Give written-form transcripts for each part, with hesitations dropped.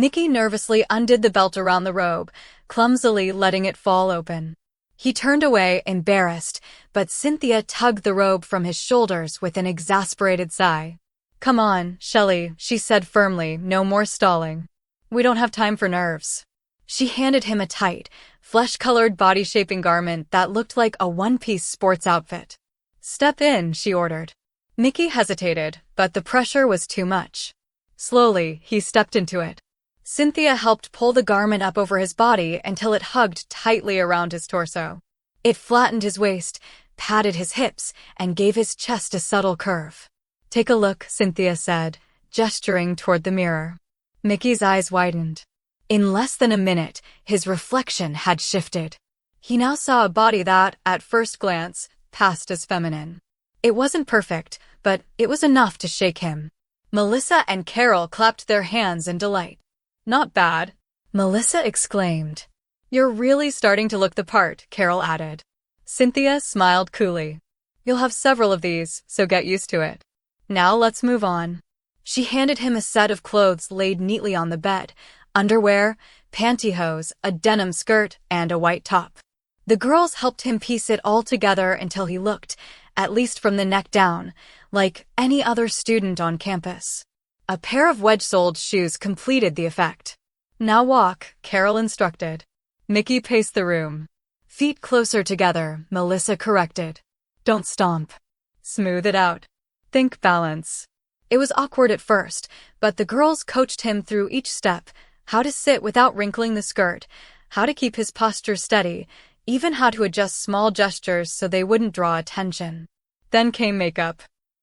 Mickey nervously undid the belt around the robe, clumsily letting it fall open. He turned away, embarrassed, but Cynthia tugged the robe from his shoulders with an exasperated sigh. "Come on, Shelley," she said firmly, "no more stalling. We don't have time for nerves." She handed him a tight, flesh-colored body-shaping garment that looked like a one-piece sports outfit. "Step in," she ordered. Mickey hesitated, but the pressure was too much. Slowly, he stepped into it. Cynthia helped pull the garment up over his body until it hugged tightly around his torso. It flattened his waist, padded his hips, and gave his chest a subtle curve. "Take a look," Cynthia said, gesturing toward the mirror. Mickey's eyes widened. In less than a minute, his reflection had shifted. He now saw a body that, at first glance, passed as feminine. It wasn't perfect, but it was enough to shake him. Melissa and Carol clapped their hands in delight. "Not bad," Melissa exclaimed. "You're really starting to look the part," Carol added. Cynthia smiled coolly. "You'll have several of these, so get used to it. Now let's move on." She handed him a set of clothes laid neatly on the bed: underwear, pantyhose, a denim skirt, and a white top. The girls helped him piece it all together until he looked, at least from the neck down, like any other student on campus. A pair of wedge-soled shoes completed the effect. "Now walk," Carol instructed. Mickey paced the room. "Feet closer together," Melissa corrected. "Don't stomp. Smooth it out. Think balance." It was awkward at first, but the girls coached him through each step: how to sit without wrinkling the skirt, how to keep his posture steady, even how to adjust small gestures so they wouldn't draw attention. Then came makeup.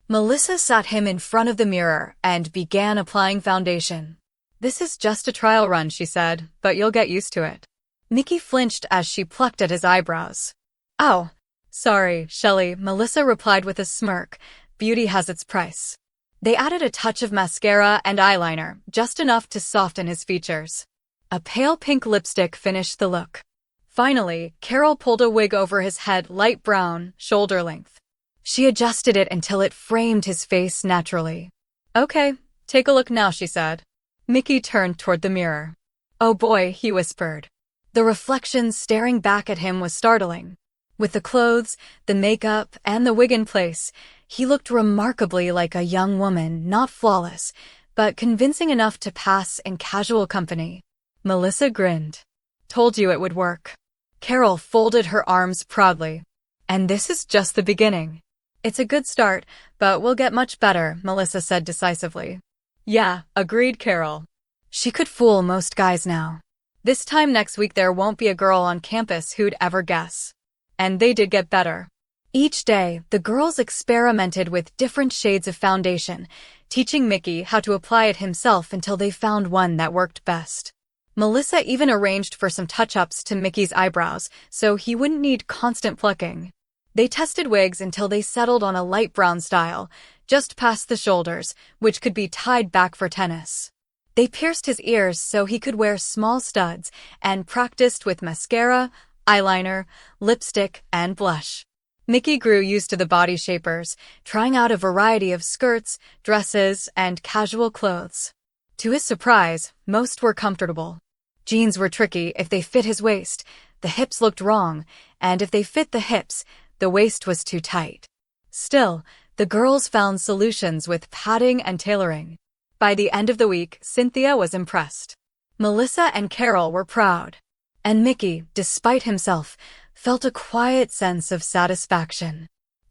Melissa sat him in front of the mirror and began applying foundation. "This is just a trial run," she said, "but you'll get used to it." Mickey flinched as she plucked at his eyebrows. "Oh, sorry, Shelley," Melissa replied with a smirk. "Beauty has its price." They added a touch of mascara and eyeliner, just enough to soften his features. A pale pink lipstick finished the look. Finally, Carol pulled a wig over his head, light brown, shoulder length. She adjusted it until it framed his face naturally. "Okay, take a look now," she said. Mickey turned toward the mirror. "Oh boy," he whispered. The reflection staring back at him was startling. With the clothes, the makeup, and the wig in place, he looked remarkably like a young woman, not flawless, but convincing enough to pass in casual company. Melissa grinned. "Told you it would work." Carol folded her arms proudly. "And this is just the beginning." "It's a good start, but we'll get much better," Melissa said decisively. "Yeah," agreed Carol. She could fool most guys now. This time next week there won't be a girl on campus who'd ever guess. And they did get better. Each day, the girls experimented with different shades of foundation, teaching Mickey how to apply it himself until they found one that worked best. Melissa even arranged for some touch-ups to Mickey's eyebrows, so he wouldn't need constant plucking. They tested wigs until they settled on a light brown style, just past the shoulders, which could be tied back for tennis. They pierced his ears so he could wear small studs and practiced with mascara, eyeliner, lipstick, and blush. Mickey grew used to the body shapers, trying out a variety of skirts, dresses, and casual clothes. To his surprise, most were comfortable. Jeans were tricky if they fit his waist, the hips looked wrong, and if they fit the hips, the waist was too tight. Still, the girls found solutions with padding and tailoring. By the end of the week, Cynthia was impressed. Melissa and Carol were proud. And Mickey, despite himself, felt a quiet sense of satisfaction.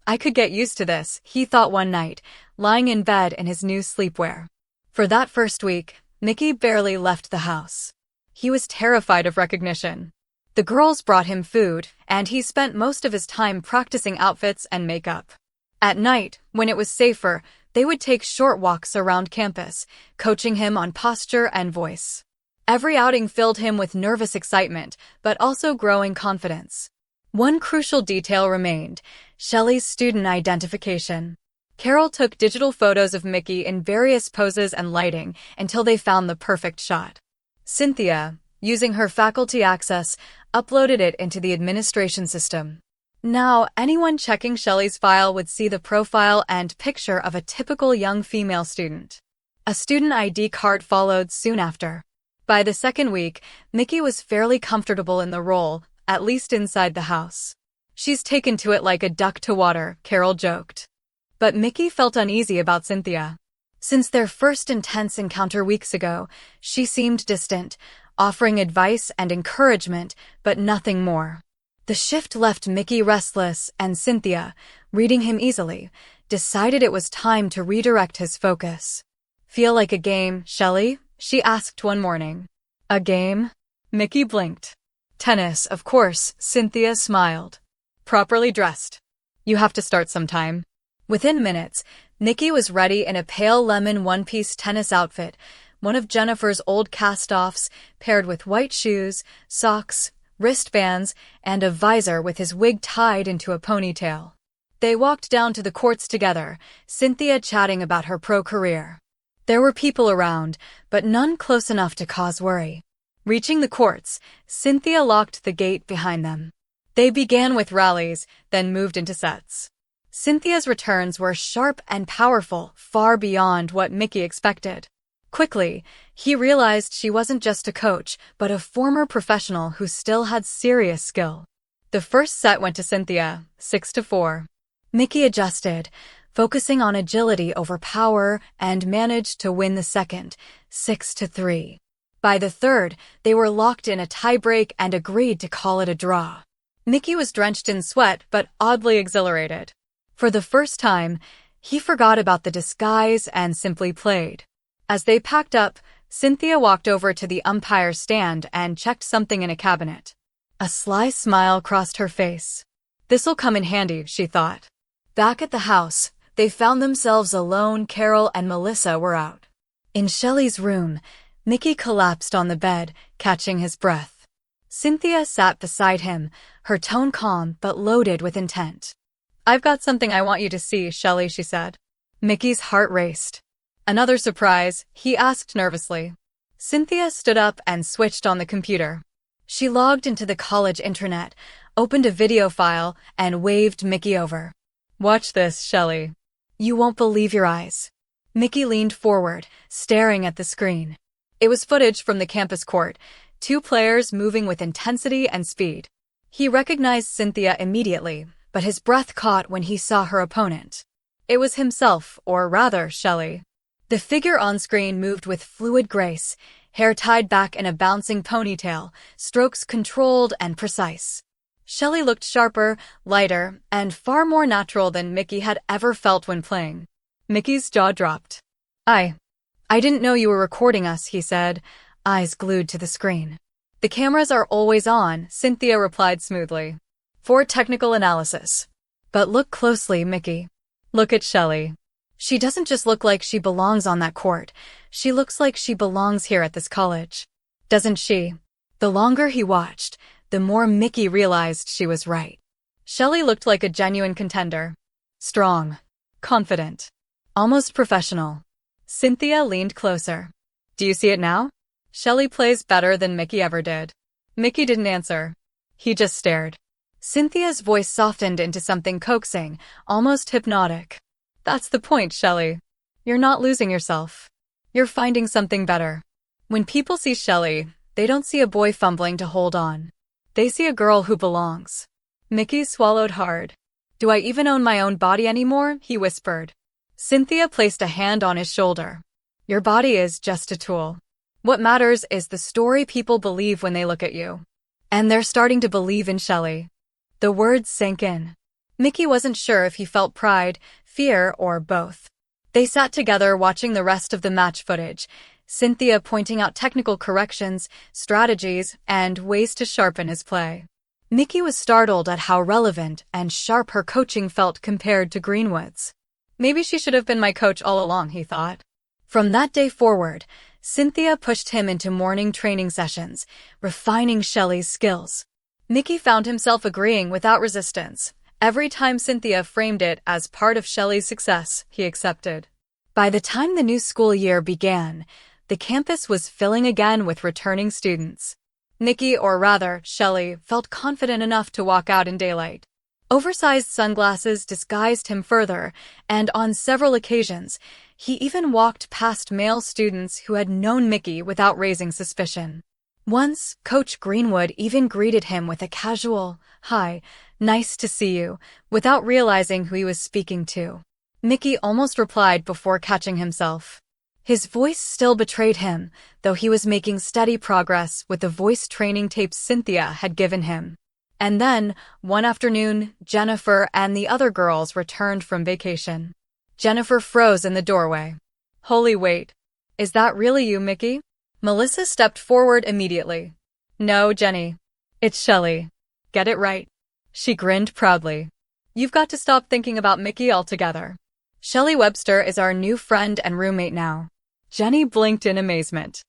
"I could get used to this," he thought one night, lying in bed in his new sleepwear. For that first week, Mickey barely left the house. He was terrified of recognition. The girls brought him food, and he spent most of his time practicing outfits and makeup. At night, when it was safer, they would take short walks around campus, coaching him on posture and voice. Every outing filled him with nervous excitement, but also growing confidence. One crucial detail remained: Shelley's student identification. Carol took digital photos of Mickey in various poses and lighting until they found the perfect shot. Cynthia, using her faculty access, uploaded it into the administration system. Now, anyone checking Shelley's file would see the profile and picture of a typical young female student. A student ID card followed soon after. By the second week, Mickey was fairly comfortable in the role, at least inside the house. "She's taken to it like a duck to water," Carol joked. But Mickey felt uneasy about Cynthia. Since their first intense encounter weeks ago, she seemed distant, offering advice and encouragement, but nothing more. The shift left Mickey restless, and Cynthia, reading him easily, decided it was time to redirect his focus. "Feel like a game, Shelley?" she asked one morning. "A game?" Mickey blinked. "Tennis, of course," Cynthia smiled. "Properly dressed. You have to start sometime." Within minutes, Mickey was ready in a pale lemon one-piece tennis outfit, one of Jennifer's old cast-offs, paired with white shoes, socks, wristbands, and a visor with his wig tied into a ponytail. They walked down to the courts together, Cynthia chatting about her pro career. There were people around, but none close enough to cause worry. Reaching the courts, Cynthia locked the gate behind them. They began with rallies, then moved into sets. Cynthia's returns were sharp and powerful, far beyond what Mickey expected. Quickly, he realized she wasn't just a coach, but a former professional who still had serious skill. The first set went to Cynthia, 6-4. Mickey adjusted, focusing on agility over power, and managed to win the second, 6-3. By the third, they were locked in a tiebreak and agreed to call it a draw. Mickey was drenched in sweat but oddly exhilarated. For the first time, he forgot about the disguise and simply played. As they packed up, Cynthia walked over to the umpire's stand and checked something in a cabinet. A sly smile crossed her face. "This'll come in handy," she thought. Back at the house, they found themselves alone. Carol and Melissa were out. In Shelley's room, Mickey collapsed on the bed, catching his breath. Cynthia sat beside him, her tone calm but loaded with intent. "I've got something I want you to see, Shelley," she said. Mickey's heart raced. "Another surprise?" he asked nervously. Cynthia stood up and switched on the computer. She logged into the college intranet, opened a video file, and waved Mickey over. "Watch this, Shelley. You won't believe your eyes." Mickey leaned forward, staring at the screen. It was footage from the campus court, two players moving with intensity and speed. He recognized Cynthia immediately, but his breath caught when he saw her opponent. It was himself, or rather, Shelley. The figure on screen moved with fluid grace, hair tied back in a bouncing ponytail, strokes controlled and precise. Shelley looked sharper, lighter, and far more natural than Mickey had ever felt when playing. Mickey's jaw dropped. I didn't know you were recording us," he said, eyes glued to the screen. "The cameras are always on," Cynthia replied smoothly. "For technical analysis. But look closely, Mickey. Look at Shelley. She doesn't just look like she belongs on that court. She looks like she belongs here at this college. Doesn't she?" The longer he watched, the more Mickey realized she was right. Shelley looked like a genuine contender. Strong. Confident. Almost professional. Cynthia leaned closer. "Do you see it now? Shelley plays better than Mickey ever did." Mickey didn't answer. He just stared. Cynthia's voice softened into something coaxing, almost hypnotic. "That's the point, Shelley. You're not losing yourself. You're finding something better. When people see Shelley, they don't see a boy fumbling to hold on. They see a girl who belongs." Mickey swallowed hard. "Do I even own my own body anymore?" he whispered. Cynthia placed a hand on his shoulder. "Your body is just a tool. What matters is the story people believe when they look at you. And they're starting to believe in Shelley." The words sank in. Mickey wasn't sure if he felt pride, fear, or both. They sat together watching the rest of the match footage, Cynthia pointing out technical corrections, strategies, and ways to sharpen his play. Mickey was startled at how relevant and sharp her coaching felt compared to Greenwood's. Maybe she should have been my coach all along, he thought. From that day forward, Cynthia pushed him into morning training sessions, refining Shelley's skills. Mickey found himself agreeing without resistance. Every time Cynthia framed it as part of Shelley's success, he accepted. By the time the new school year began, the campus was filling again with returning students. Mickey, or rather, Shelley, felt confident enough to walk out in daylight. Oversized sunglasses disguised him further, and on several occasions, He even walked past male students who had known Mickey without raising suspicion. Once, Coach Greenwood even greeted him with a casual, "Hi, nice to see you," without realizing who he was speaking to. Mickey almost replied before catching himself. His voice still betrayed him, though he was making steady progress with the voice training tapes Cynthia had given him. And then, one afternoon, Jennifer and the other girls returned from vacation. Jennifer froze in the doorway. "Holy wait. Is that really you, Mickey?" Melissa stepped forward immediately. "No, Jenny. It's Shelley. Get it right." She grinned proudly. "You've got to stop thinking about Mickey altogether. Shelley Webster is our new friend and roommate now." Jenny blinked in amazement.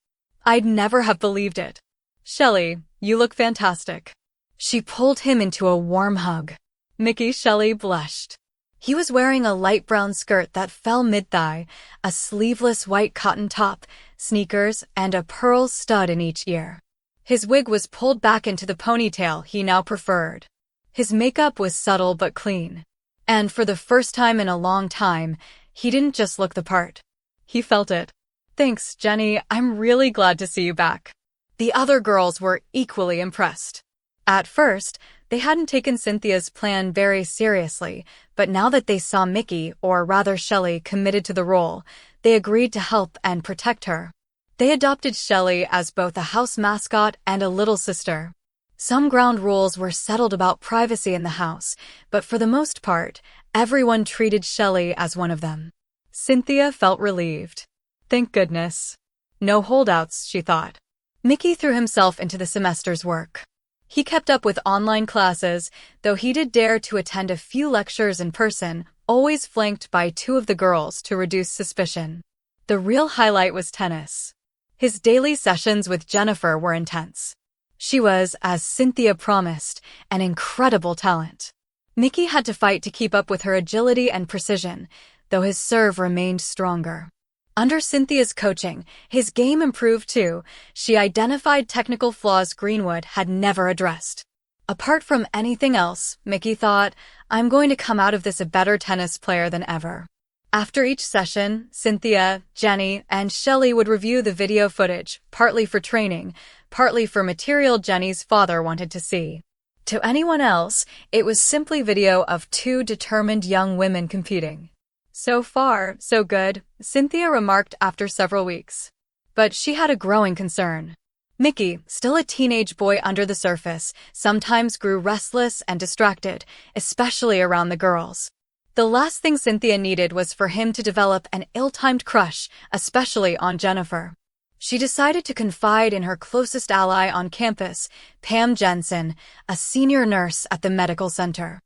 "I'd never have believed it. Shelley, you look fantastic." She pulled him into a warm hug. Mickey Shelley blushed. He was wearing a light brown skirt that fell mid-thigh, a sleeveless white cotton top, sneakers, and a pearl stud in each ear. His wig was pulled back into the ponytail he now preferred. His makeup was subtle but clean. And for the first time in a long time, he didn't just look the part. He felt it. "Thanks, Jenny. I'm really glad to see you back." The other girls were equally impressed. At first, they hadn't taken Cynthia's plan very seriously, but now that they saw Mickey, or rather Shelley, committed to the role, they agreed to help and protect her. They adopted Shelley as both a house mascot and a little sister. Some ground rules were settled about privacy in the house, but for the most part, everyone treated Shelley as one of them. Cynthia felt relieved. Thank goodness. No holdouts, she thought. Mickey threw himself into the semester's work. He kept up with online classes, though he did dare to attend a few lectures in person, always flanked by two of the girls to reduce suspicion. The real highlight was tennis. His daily sessions with Jennifer were intense. She was, as Cynthia promised, an incredible talent. Mickey had to fight to keep up with her agility and precision, though his serve remained stronger. Under Cynthia's coaching, his game improved too. She identified technical flaws Greenwood had never addressed. Apart from anything else, Mickey thought, "I'm going to come out of this a better tennis player than ever." After each session, Cynthia, Jenny, and Shelley would review the video footage, partly for training, partly for material Jenny's father wanted to see. To anyone else, it was simply video of two determined young women competing. "So far, so good," Cynthia remarked after several weeks. But she had a growing concern. Mickey, still a teenage boy under the surface, sometimes grew restless and distracted, especially around the girls. The last thing Cynthia needed was for him to develop an ill-timed crush, especially on Jennifer. She decided to confide in her closest ally on campus, Pam Jensen, a senior nurse at the medical center.